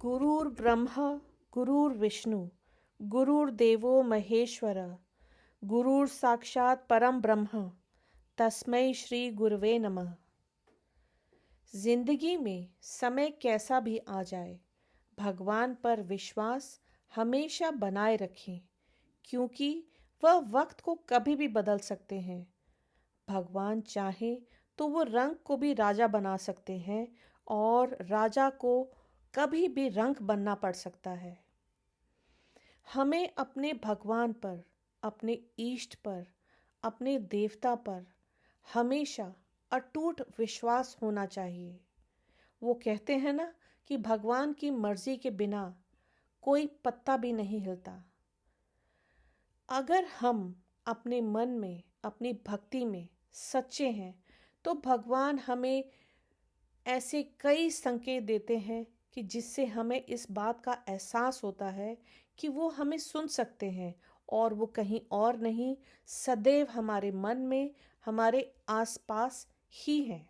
गुरुर्ब्रह्मा गुरुर्विष्णु गुरुर्देवो महेश्वर गुरुर साक्षात परम ब्रह्म तस्मै श्री गुरुवे नमः। जिंदगी में समय कैसा भी आ जाए, भगवान पर विश्वास हमेशा बनाए रखें, क्योंकि वह वक्त को कभी भी बदल सकते हैं। भगवान चाहे तो वो रंग को भी राजा बना सकते हैं और राजा को कभी भी रंग बनना पड़ सकता है। हमें अपने भगवान पर, अपने इष्ट पर, अपने देवता पर हमेशा अटूट विश्वास होना चाहिए। वो कहते हैं ना कि भगवान की मर्जी के बिना कोई पत्ता भी नहीं हिलता। अगर हम अपने मन में, अपनी भक्ति में सच्चे हैं तो भगवान हमें ऐसे कई संकेत देते हैं कि जिससे हमें इस बात का एहसास होता है कि वो हमें सुन सकते हैं और वो कहीं और नहीं, सदैव हमारे मन में, हमारे आसपास ही हैं।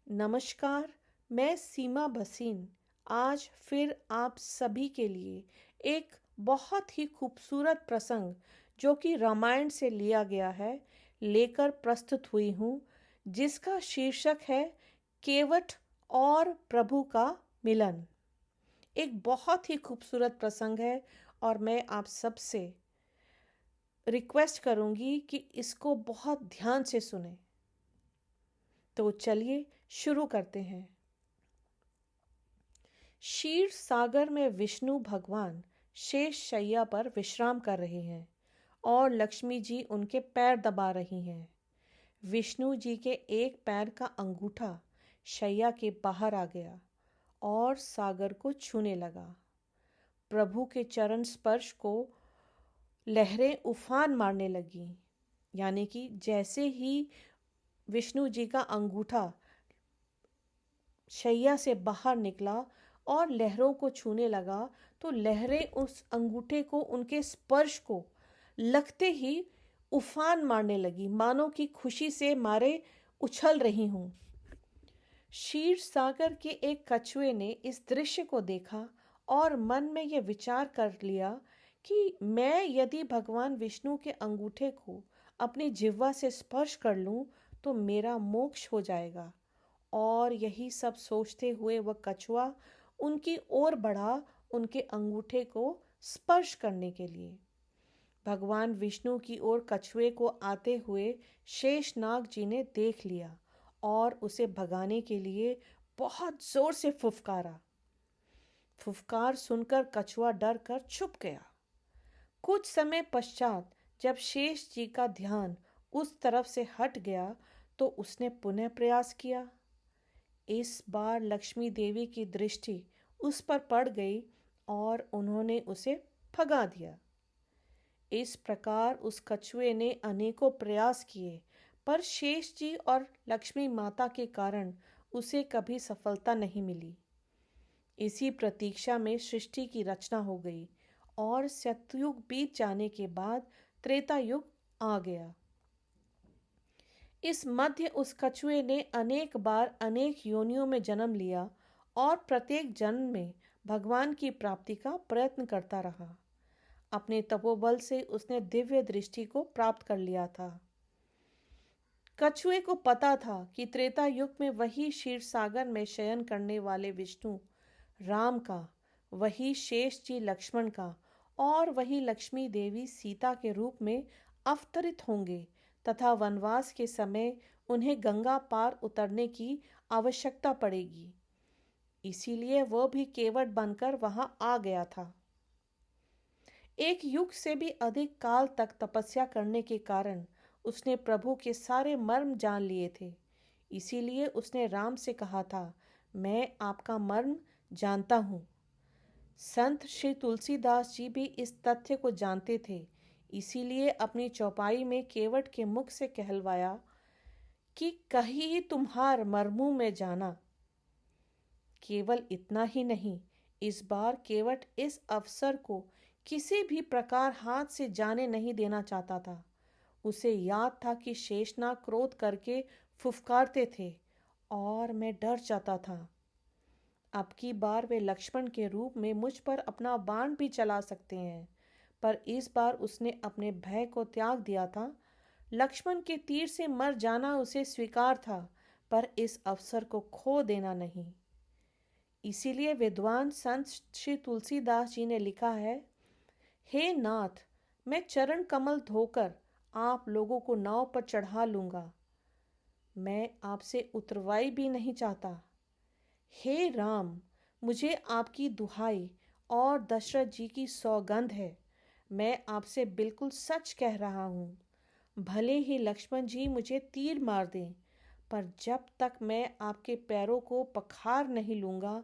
नमस्कार, मैं सीमा भसीन आज फिर आप सभी के लिए एक बहुत ही खूबसूरत प्रसंग जो कि रामायण से लिया गया है लेकर प्रस्तुत हुई हूँ, जिसका शीर्षक है केवट और प्रभु का मिलन। एक बहुत ही खूबसूरत प्रसंग है और मैं आप सबसे रिक्वेस्ट करूंगी कि इसको बहुत ध्यान से सुने। तो चलिए शुरू करते हैं। क्षीर सागर में विष्णु भगवान शेष शैया पर विश्राम कर रहे हैं और लक्ष्मी जी उनके पैर दबा रही हैं। विष्णु जी के एक पैर का अंगूठा शैया के बाहर आ गया और सागर को छूने लगा। प्रभु के चरण स्पर्श को लहरें उफान मारने लगी, यानी कि जैसे ही विष्णु जी का अंगूठा शैया से बाहर निकला और लहरों को छूने लगा तो लहरें उस अंगूठे को, उनके स्पर्श को लगते ही उफान मारने लगी, मानो कि खुशी से मारे उछल रही हूं। क्षीर सागर के एक कछुए ने इस दृश्य को देखा और मन में यह विचार कर लिया कि मैं यदि भगवान विष्णु के अंगूठे को अपनी जिह्वा से स्पर्श कर लूं तो मेरा मोक्ष हो जाएगा। और यही सब सोचते हुए वह कछुआ उनकी ओर बढ़ा, उनके अंगूठे को स्पर्श करने के लिए। भगवान विष्णु की ओर कछुए को आते हुए शेषनाग जी ने देख लिया और उसे भगाने के लिए बहुत जोर से फुफकारा। फुफकार सुनकर कछुआ डर कर छुप गया। कुछ समय पश्चात जब शेष जी का ध्यान उस तरफ से हट गया तो उसने पुनः प्रयास किया। इस बार लक्ष्मी देवी की दृष्टि उस पर पड़ गई और उन्होंने उसे भगा दिया। इस प्रकार उस कछुए ने अनेकों प्रयास किए, पर शेष जी और लक्ष्मी माता के कारण उसे कभी सफलता नहीं मिली। इसी प्रतीक्षा में सृष्टि की रचना हो गई और सतयुग बीत जाने के बाद त्रेता युग आ गया। इस मध्य उस कछुए ने अनेक बार अनेक योनियों में जन्म लिया और प्रत्येक जन्म में भगवान की प्राप्ति का प्रयत्न करता रहा। अपने तपोबल से उसने दिव्य दृष्टि को प्राप्त कर लिया था। कछुए को पता था कि त्रेता युग में वही क्षीर सागर में शयन करने वाले विष्णु राम का, वही शेष जी लक्ष्मण का और वही लक्ष्मी देवी सीता के रूप में अवतरित होंगे तथा वनवास के समय उन्हें गंगा पार उतरने की आवश्यकता पड़ेगी। इसीलिए वह भी केवट बनकर वहां आ गया था। एक युग से भी अधिक काल तक तपस्या करने के कारण उसने प्रभु के सारे मर्म जान लिए थे। इसीलिए उसने राम से कहा था, मैं आपका मर्म जानता हूँ। संत श्री तुलसीदास जी भी इस तथ्य को जानते थे, इसीलिए अपनी चौपाई में केवट के मुख से कहलवाया कि कही तुम्हार मर्मू में जाना। केवल इतना ही नहीं, इस बार केवट इस अवसर को किसी भी प्रकार हाथ से जाने नहीं देना चाहता था। उसे याद था कि शेषनाग क्रोध करके फुफकारते थे और मैं डर जाता था। अब की बार वे लक्ष्मण के रूप में मुझ पर अपना बाण भी चला सकते हैं, पर इस बार उसने अपने भय को त्याग दिया था। लक्ष्मण के तीर से मर जाना उसे स्वीकार था, पर इस अवसर को खो देना नहीं। इसीलिए विद्वान संत श्री तुलसीदास जी ने लिखा है, हे नाथ, मैं चरण कमल धोकर आप लोगों को नाव पर चढ़ा लूंगा। मैं आपसे उतरवाई भी नहीं चाहता। हे राम, मुझे आपकी दुहाई और दशरथ जी की सौगंध है, मैं आपसे बिल्कुल सच कह रहा हूँ। भले ही लक्ष्मण जी मुझे तीर मार दें, पर जब तक मैं आपके पैरों को पखार नहीं लूंगा,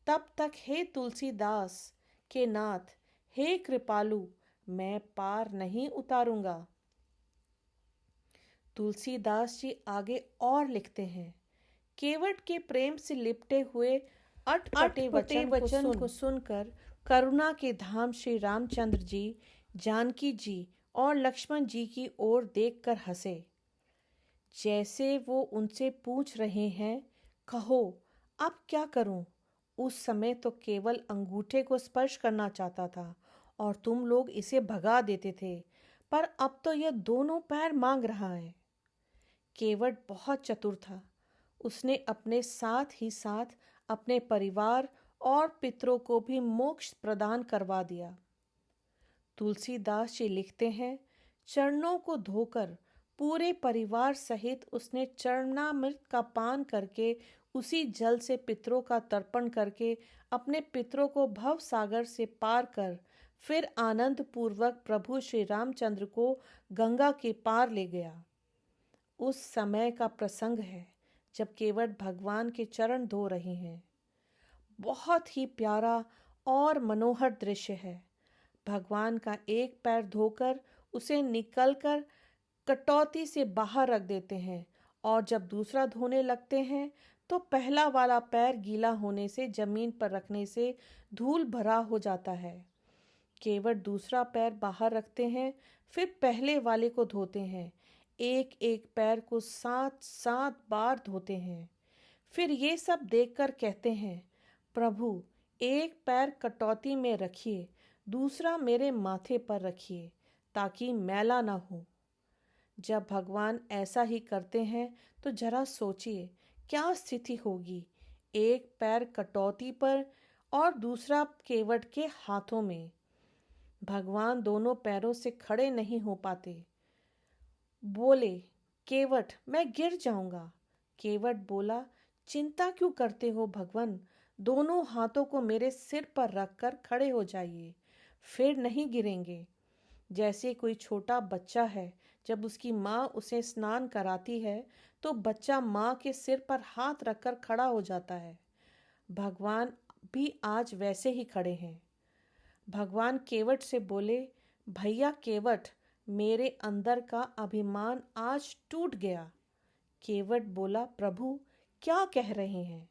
तब तक हे तुलसीदास के नाथ, हे कृपालु, मैं पार नहीं उतारूंगा। तुलसीदास जी आगे और लिखते हैं, केवट के प्रेम से लिपटे हुए अटपटे वचन को सुनकर करुणा के धाम श्री रामचंद्र जी, जानकी जी और लक्ष्मण जी की ओर देखकर हंसे, जैसे वो उनसे पूछ रहे हैं, कहो अब क्या करूं? उस समय तो केवल अंगूठे को स्पर्श करना चाहता था और तुम लोग इसे भगा देते थे, पर अब तो यह दोनों पैर मांग रहा है। केवट बहुत चतुर था। उसने अपने साथ ही साथ अपने परिवार और पितरों को भी मोक्ष प्रदान करवा दिया। तुलसीदास जी लिखते हैं, चरणों को धोकर पूरे परिवार सहित उसने चरणामृत का पान करके उसी जल से पितरों का तर्पण करके अपने पितरों को भव सागर से पार कर फिर आनंद पूर्वक प्रभु श्री रामचंद्र को गंगा के पार ले गया। उस समय का प्रसंग है जब केवट भगवान के चरण धो रहे हैं। बहुत ही प्यारा और मनोहर दृश्य है। भगवान का एक पैर धोकर उसे निकलकर कटौती से बाहर रख देते हैं और जब दूसरा धोने लगते हैं तो पहला वाला पैर गीला होने से जमीन पर रखने से धूल भरा हो जाता है। केवट दूसरा पैर बाहर रखते हैं, फिर पहले वाले को धोते हैं। एक एक पैर को 7-7 बार धोते हैं। फिर ये सब देखकर कहते हैं, प्रभु एक पैर कटौती में रखिए, दूसरा मेरे माथे पर रखिए ताकि मैला ना हो। जब भगवान ऐसा ही करते हैं तो जरा सोचिए क्या स्थिति होगी। एक पैर कटौती पर और दूसरा केवट के हाथों में। भगवान दोनों पैरों से खड़े नहीं हो पाते। बोले, केवट मैं गिर जाऊंगा। केवट बोला, चिंता क्यों करते हो भगवान, दोनों हाथों को मेरे सिर पर रखकर खड़े हो जाइए, फिर नहीं गिरेंगे। जैसे कोई छोटा बच्चा है, जब उसकी माँ उसे स्नान कराती है तो बच्चा माँ के सिर पर हाथ रखकर खड़ा हो जाता है। भगवान भी आज वैसे ही खड़े हैं। भगवान केवट से बोले, भैया केवट, मेरे अंदर का अभिमान आज टूट गया। केवट बोला, प्रभु क्या कह रहे हैं?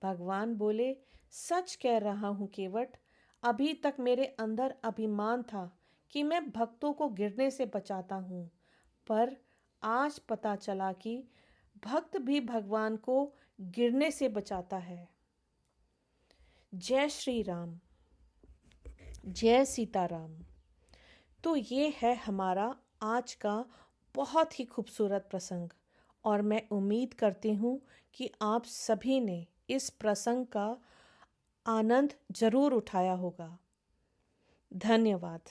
भगवान बोले, सच कह रहा हूँ केवट, अभी तक मेरे अंदर अभिमान था कि मैं भक्तों को गिरने से बचाता हूँ, पर आज पता चला कि भक्त भी भगवान को गिरने से बचाता है। जय श्री राम, जय सीताराम। तो ये है हमारा आज का बहुत ही खूबसूरत प्रसंग और मैं उम्मीद करती हूँ कि आप सभी ने इस प्रसंग का आनंद जरूर उठाया होगा। धन्यवाद।